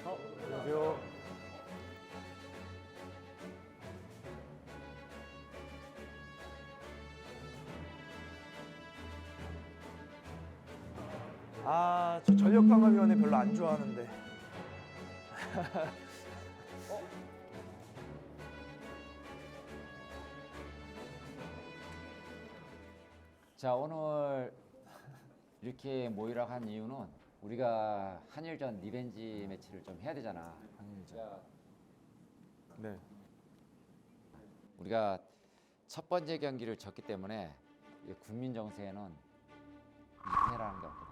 안녕하세요. 저 전력강화위원회 별로 안 좋아하는데. 자, 오늘 이렇게 모이라고 한 이유는 우리가 한일전 리벤지 매치를 좀 해야 되잖아. 한일전. 네. 우리가 첫 번째 경기를 졌기 때문에 이 국민 정서에는 이패라는 게 없거든.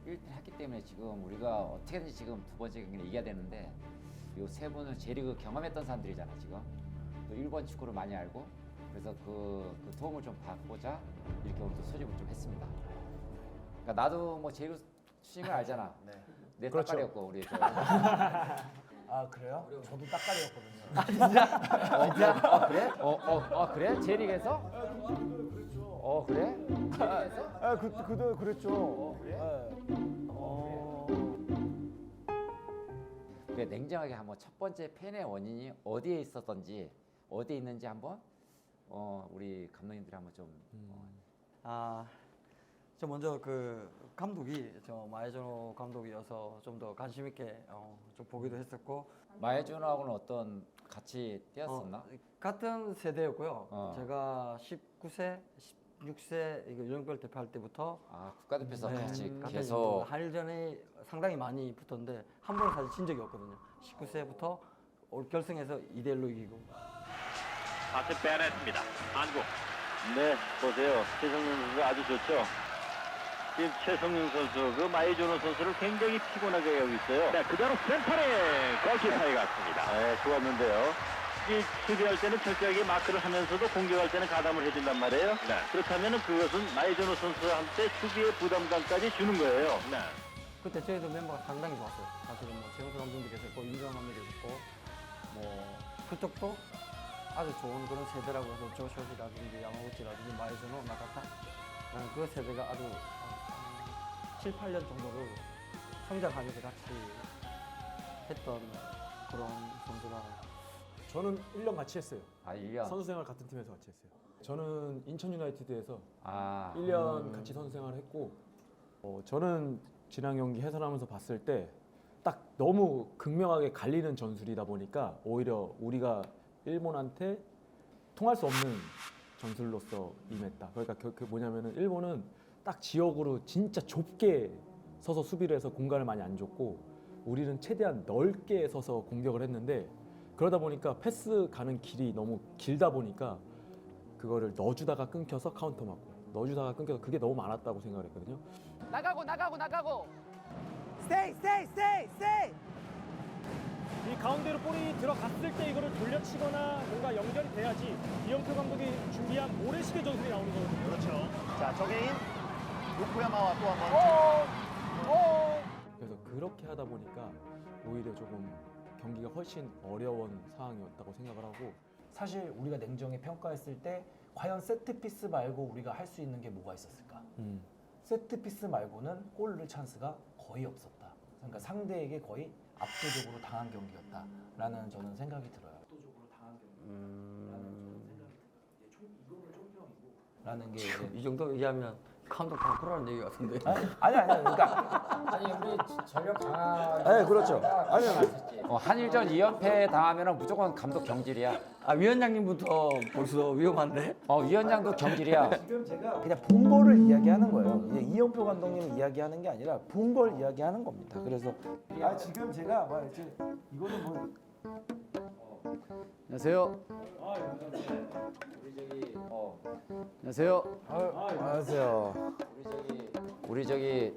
1등 했기 때문에 지금 우리가 어떻게든지 지금 두 번째 경기를 이겨야 되는데 이 세 분은 J리그 경험했던 사람들이잖아 지금. 또 일본 축구를 많이 알고 그래서 그 도움을 좀 받고자 이렇게 오늘 또 소집을 좀 했습니다. 그러니까 나도 뭐 J리그 출신을 알잖아. 네. 내 그렇죠. 딸딸이었고 우리 저. 아 그래요? 저도 딱깔이었거든요. 진짜? 그래? 그래? J리그에서? 그래? 그도 그랬죠. 그래? 그래, 냉정하게 한번 첫 번째 팬의 원인이 어디에 있었던지 어디에 있는지 한번 우리 감독님들이 한번 좀 저 먼저 그 감독이 저 마에저노 감독이어서 좀 더 관심 있게 좀 보기도 했었고 마에준하고는 어떤 같이 뛰었었나? 같은 세대였고요. 어. 제가 19세, 16세 이거 연령별 대표할 때부터 국가대표에서 같이 같은 계속 한일전이 상당히 많이 붙었는데 한 번은 사실 진 적이 없거든요. 19세부터 올 결승에서 2대1로 이기고. 파트 빼냈습니다. 한국. 네, 보세요. 최성윤 선수 아주 좋죠. 지금 최성윤 선수, 그 마이조노 선수를 굉장히 피곤하게 하고 있어요. 네, 그대로 센터에 골키퍼에 갔습니다. 네, 좋았는데요. 이 수비할 때는 철저하게 마크를 하면서도 공격할 때는 가담을 해준단 말이에요. 네. 그렇다면 그것은 마이조노 선수한테 수비의 부담감까지 주는 거예요. 네. 그때 저희도 멤버가 상당히 좋았어요. 사실은 뭐 최용수 감독도 계셨고 임정 감독도 계셨고 뭐 그쪽도 아주 좋은 그런 세대라고 해서 조쇼지라든지 야마구치라든지 마이즈노 나가타 그 세대가 아주 7, 8년 정도를 성장하면서 같이 했던 그런 선수라. 저는 1년 같이 했어요. 1년. 선수 생활 같은 팀에서 같이 했어요. 저는 인천 유나이티드에서 아. 1년 같이 선수 생활을 했고 저는 지난 경기 해설하면서 봤을 때 딱 너무 극명하게 갈리는 전술이다 보니까 오히려 우리가 일본한테 통할 수 없는 전술로서 임했다. 그러니까 그 뭐냐면은 일본은 딱 지역으로 진짜 좁게 서서 수비를 해서 공간을 많이 안 줬고 우리는 최대한 넓게 서서 공격을 했는데 그러다 보니까 패스 가는 길이 너무 길다 보니까 그거를 넣어주다가 끊겨서 카운터 맞고 넣어주다가 끊겨서 그게 너무 많았다고 생각을 했거든요. 나가고. 이 가운데로 볼이 들어갔을 때 이거를 돌려치거나 뭔가 연결이 돼야지 이영표 감독이 준비한 모래시계 전술이 나오는 거거든요. 그렇죠. 자, 정해인 요코야마와 또 한번. 그래서 그렇게 하다 보니까 오히려 조금 경기가 훨씬 어려운 상황이었다고 생각을 하고 사실 우리가 냉정히 평가했을 때 과연 세트피스 말고 우리가 할 수 있는 게 뭐가 있었을까? 세트피스 말고는 골 넣을 찬스가 거의 없었다. 그러니까 상대에게 거의 압도적으로 당한 경기였다라는 저는 생각이 들어요. 압도적으로 당한 경기라는 이거는 총평이고 라는 게 이제 이 정도 얘기하면 감독 바꾸라는 얘기 같은데. 아니 그러니까 아니 우리 전력 강화. 네, 그렇죠. 한일전 2연패 당하면 무조건 감독 경질이야. 위원장님부터 벌써 위험한데? 위원장도 경질이야. 지금 제가 그냥 본 거를 이야기하는 거예요. 이제 이영표 감독님이 이야기하는 게 아니라 본 걸 이야기하는 겁니다. 그래서 지금 제가 막 이제 이거는 뭐 안녕하세요. 안녕하세요. 안녕하세요. 우리 저기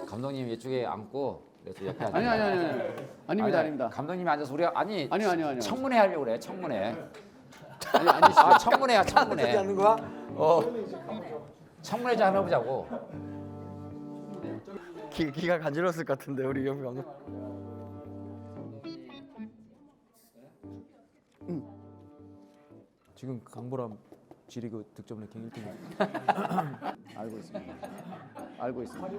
감독님 이쪽에 앉고 내가 옆에 앉아. 아니. 아닙니다, 아닙니다. 감독님이 앉아서 우리가 아니요. 청문회 하려고 그래. 청문회. 아니, 청문회야, 청문회. 하는 거야? 청문회 좀 한번 해보자고. 기가 간지러웠을 것 같은데 우리 영표 감독. 지금 강보람 G리그 득점 랭킹 1등입니다. 알고 있습니다. 알고 있습니다.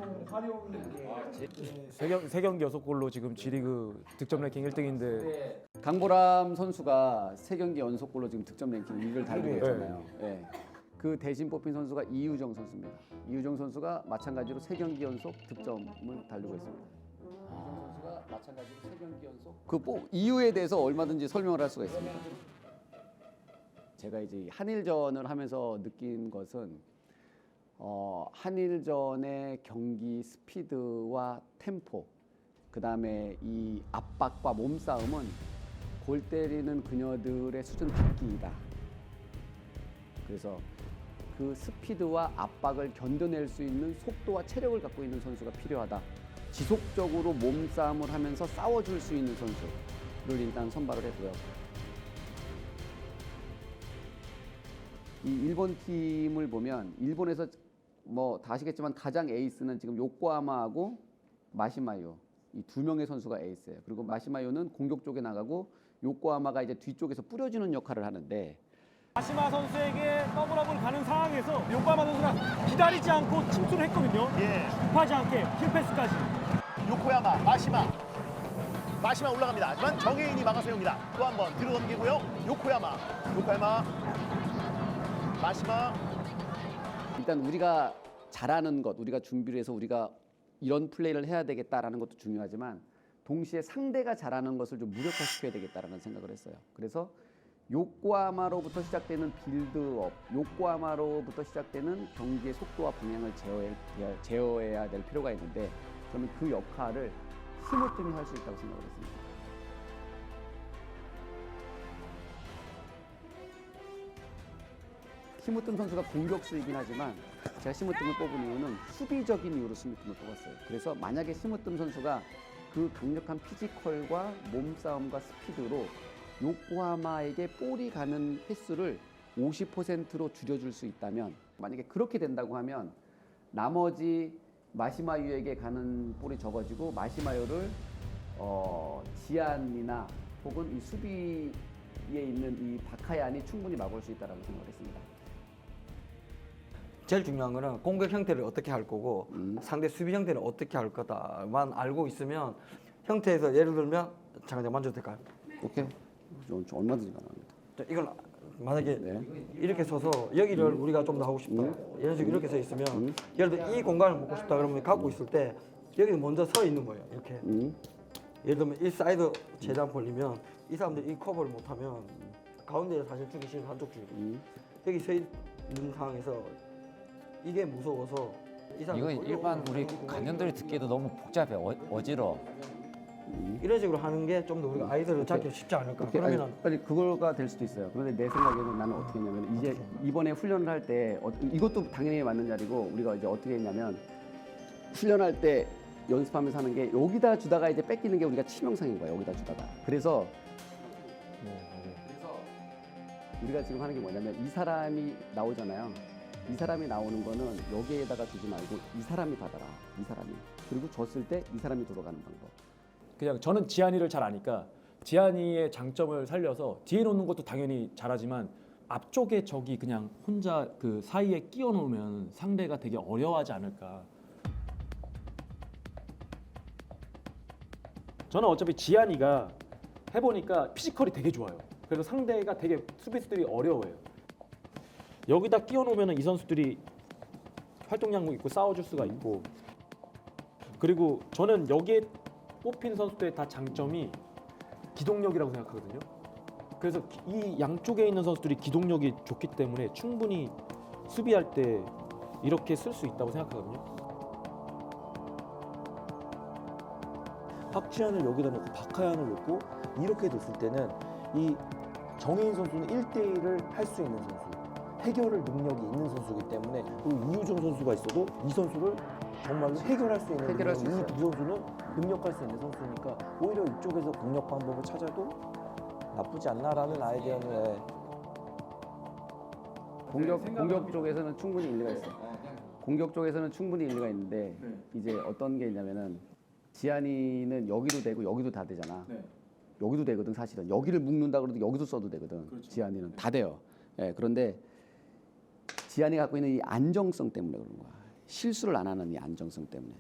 세 경기 6골로 지금 G리그 득점 랭킹 1등인데 강보람 선수가 3경기 연속골로 지금 득점 랭킹 1위를 달리고 있잖아요. 네. 그 대신 뽑힌 선수가 이유정 선수입니다. 이유정 선수가 마찬가지로 3경기 연속 득점을 달리고 있습니다. 이유정 선수가 마찬가지로 3경기 연속 그 이유에 대해서 얼마든지 설명을 할 수가 있습니다. 제가 이제 한일전을 하면서 느낀 것은 한일전의 경기 스피드와 템포, 그 다음에 이 압박과 몸싸움은 골 때리는 그녀들의 수준 밖이다. 그래서 그 스피드와 압박을 견뎌낼 수 있는 속도와 체력을 갖고 있는 선수가 필요하다. 지속적으로 몸싸움을 하면서 싸워줄 수 있는 선수를 일단 선발을 했고요. 이 일본 팀을 보면 일본에서 뭐 다 아시겠지만 가장 에이스는 지금 요코하마하고 마시마요 이 2명의 선수가 에이스예요. 그리고 마시마요는 공격 쪽에 나가고 요코하마가 이제 뒤쪽에서 뿌려주는 역할을 하는데 마시마 선수에게 더블업을 가는 상황에서 요코하마 선수가 기다리지 않고 침투를 했거든요. 예. 급하지 않게 킬패스까지. 요코야마, 마시마 올라갑니다. 하지만 정혜인이 막아세웁니다. 또 한 번 들어넘기고요. 요코야마, 마시마. 일단 우리가 잘하는 것, 우리가 준비를 해서 우리가 이런 플레이를 해야 되겠다라는 것도 중요하지만 동시에 상대가 잘하는 것을 좀 무력화시켜야 되겠다라는 생각을 했어요. 그래서 요코하마로부터 시작되는 빌드업, 요코하마로부터 시작되는 경기의 속도와 방향을 제어해야 될 필요가 있는데 저는 그 역할을 스무튼이 할 수 있다고 생각을 했습니다. 시무뜸 선수가 공격수이긴 하지만 제가 시무뜸을 뽑은 이유는 수비적인 이유로 시무뜸을 뽑았어요. 그래서 만약에 시무뜸 선수가 그 강력한 피지컬과 몸싸움과 스피드로 요코하마에게 볼이 가는 횟수를 50%로 줄여줄 수 있다면 만약에 그렇게 된다고 하면 나머지 마시마유에게 가는 볼이 적어지고 마시마유를 지안이나 혹은 이 수비에 있는 이 다카얀이 충분히 막을 수 있다라고 생각을 했습니다. 제일 중요한 거는 공격 형태를 어떻게 할 거고 상대 수비 형태를 어떻게 할 거다만 알고 있으면 형태에서 예를 들면 잠깐 만져도 될까요? 오케이. 좀 얼마든지 가능합니다. 자, 이걸 만약에 네. 이렇게 서서 여기를 우리가 좀 더 하고 싶다. 이런 식으로 이렇게 서 있으면 예를 들어 이 공간을 먹고 싶다 그러면 갖고 있을 때 여기는 먼저 서 있는 거예요. 이렇게. 예를 들면 이 사이드 최대한 벌리면 이 사람들이 이 커버를 못하면 가운데에 사실 주기 싫은 한쪽 주기. 여기 서 있는 상황에서 이게 무서워서 이 사람 이건 일반 우리 관념들이 듣기에도 너무 복잡해. 어지러워. 이런 식으로 하는 게 좀 더 우리가 아이들을 잡기 쉽지 않을까. 그러면은 빨리 그거가 될 수도 있어요. 그런데 내 생각에는 나는 어떻게 했냐면 이제 이번에 훈련을 할 때 이것도 당연히 맞는 자리고 우리가 이제 어떻게 했냐면 훈련할 때 연습하면서 하는 게 여기다 주다가 이제 뺏기는 게 우리가 치명상인 거예요. 여기다 주다가. 그래서 우리가 지금 하는 게 뭐냐면 이 사람이 나오잖아요. 이 사람이 나오는 거는 여기에다가 주지 말고 이 사람이 받아라. 이 사람이. 그리고 줬을 때 이 사람이 돌아가는 방법. 그냥 저는 지한이를 잘 아니까 지한이의 장점을 살려서 뒤에 놓는 것도 당연히 잘하지만 앞쪽에 저기 그냥 혼자 그 사이에 끼워 놓으면 상대가 되게 어려워하지 않을까. 저는 어차피 지한이가 해보니까 피지컬이 되게 좋아요. 그래서 상대가 되게 수비수들이 어려워해요. 여기다 끼워 놓으면 이 선수들이 활동량도 있고 싸워줄 수가 있고, 그리고 저는 여기에 뽑힌 선수들의 다 장점이 기동력이라고 생각하거든요. 그래서 이 양쪽에 있는 선수들이 기동력이 좋기 때문에 충분히 수비할 때 이렇게 쓸 수 있다고 생각하거든요. 박지현을 여기다 놓고 박하연을 놓고 이렇게 뒀을 때는 이 정혜인 선수는 1대1을 할 수 있는 선수, 해결을 능력이 있는 선수이기 때문에 그리고 이유정 선수가 있어도 이 선수를 정말로 해결할 수 있는 해결할 수 있어요. 이 두 선수는 능력할 수 있는 선수니까 오히려 이쪽에서 공격 방법을 찾아도 나쁘지 않나라는 아이디어는 공격 쪽에서는 충분히 일리가 있어요. 공격 쪽에서는 충분히 일리가 있는데 이제 어떤 게 있냐면은 지한이는 여기도 되고 여기도 다 되잖아. 여기도 되거든 사실은. 여기를 묶는다 그래도 여기도 써도 되거든. 지한이는 다 돼요. 예, 그런데 지한이 갖고 있는 이 안정성 때문에 그런 거야. 실수를 안 하는 이 안정성 때문에.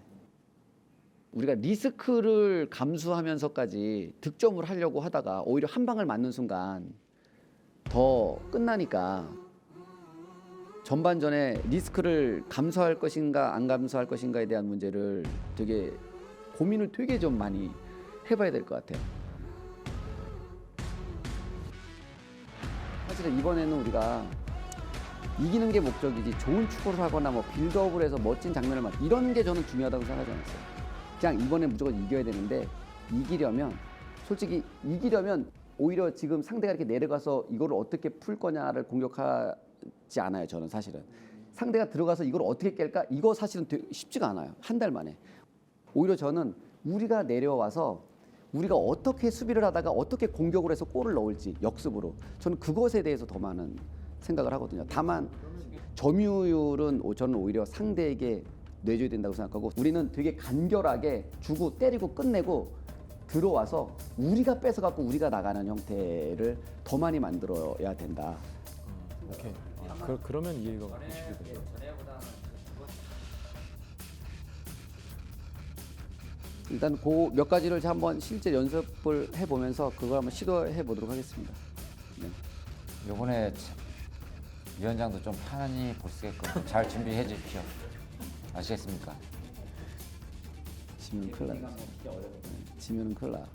우리가 리스크를 감수하면서까지 득점을 하려고 하다가 오히려 한 방을 맞는 순간 더 끝나니까 전반전에 리스크를 감수할 것인가 안 감수할 것인가에 대한 문제를 되게 고민을 되게 좀 많이 해봐야 될 것 같아요. 사실은 이번에는 우리가 이기는 게 목적이지 좋은 축구를 하거나 뭐 빌드업을 해서 멋진 장면을 이런 게 저는 중요하다고 생각하지 않았어요. 그냥 이번에 무조건 이겨야 되는데 솔직히 이기려면 오히려 지금 상대가 이렇게 내려가서 이거를 어떻게 풀 거냐를 공격하지 않아요. 저는 사실은 상대가 들어가서 이걸 어떻게 깰까 이거 사실은 되게 쉽지가 않아요. 한 달 만에. 오히려 저는 우리가 내려와서 우리가 어떻게 수비를 하다가 어떻게 공격을 해서 골을 넣을지 역습으로 저는 그것에 대해서 더 많은 생각을 하거든요. 다만 점유율은 저는 오히려 상대에게 내줘야 된다고 생각하고 우리는 되게 간결하게 주고 때리고 끝내고 들어와서 우리가 뺏어갖고 우리가 나가는 형태를 더 많이 만들어야 된다. 오케이. 그러면 이해가 되시게 돼요. 일단 그 몇 가지를 한번 실제 연습을 해보면서 그걸 한번 시도해 보도록 하겠습니다. 네. 이번에 위원장도 좀 편안히 볼 수 있게끔 잘 준비해 주십시오. 아시겠습니까? 지면 큰일 나. 지면 큰일 나.